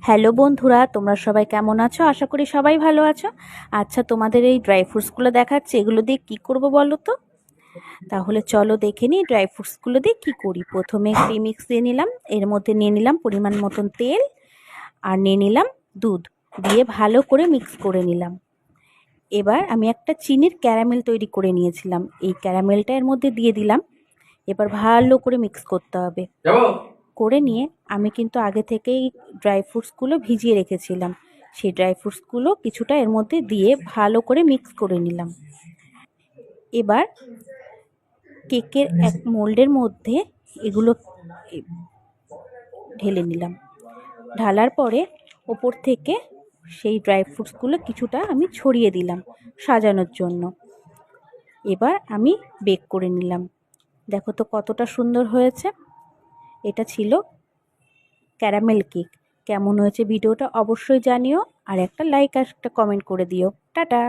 Hello বন্ধুরা, তোমরা সবাই কেমন আছো? আশা করি সবাই ভালো আছো। আচ্ছা, তোমাদের এই ড্রাই ফ্রুটসগুলো দেখাচ্ছে, এগুলো দিয়ে কি করব বলো তো? তাহলে চলো দেখে নিই ড্রাই ফ্রুটসগুলো দিয়ে কি করি। প্রথমে প্রিমিক্স দিয়ে নিলাম, এর মধ্যে নিয়ে নিলাম পরিমাণ মতন তেল, আর নিয়ে নিলাম দুধ, দিয়ে ভালো করে মিক্স করে নিলাম। এবার আমি একটা চিনির ক্যারামেল তৈরি করে নিয়েছিলাম, এই ক্যারামেলটা এর মধ্যে দিয়ে দিলাম। এবার ভালো করে মিক্স করতে হবে। করে নিয়ে আমি কিন্তু আগে থেকেই ড্রাই ফ্রুটসগুলো ভিজিয়ে রেখেছিলাম, সেই ড্রাই ফ্রুটসগুলো কিছুটা এর মধ্যে দিয়ে ভালো করে মিক্স করে নিলাম। এবার কেকের এক মোল্ডের মধ্যে এগুলো ঢেলে নিলাম। ঢালার পরে ওপর থেকে সেই ড্রাই ফ্রুটসগুলো কিছুটা আমি ছড়িয়ে দিলাম সাজানোর জন্য। এবার আমি বেক করে নিলাম। দেখো তো কতটা সুন্দর হয়েছে। এটা ছিল ক্যারামেল কেক। কেমন হয়েছে ভিডিওটা অবশ্যই জানিও, আর একটা লাইক আর একটা কমেন্ট করে দিও। টাটা।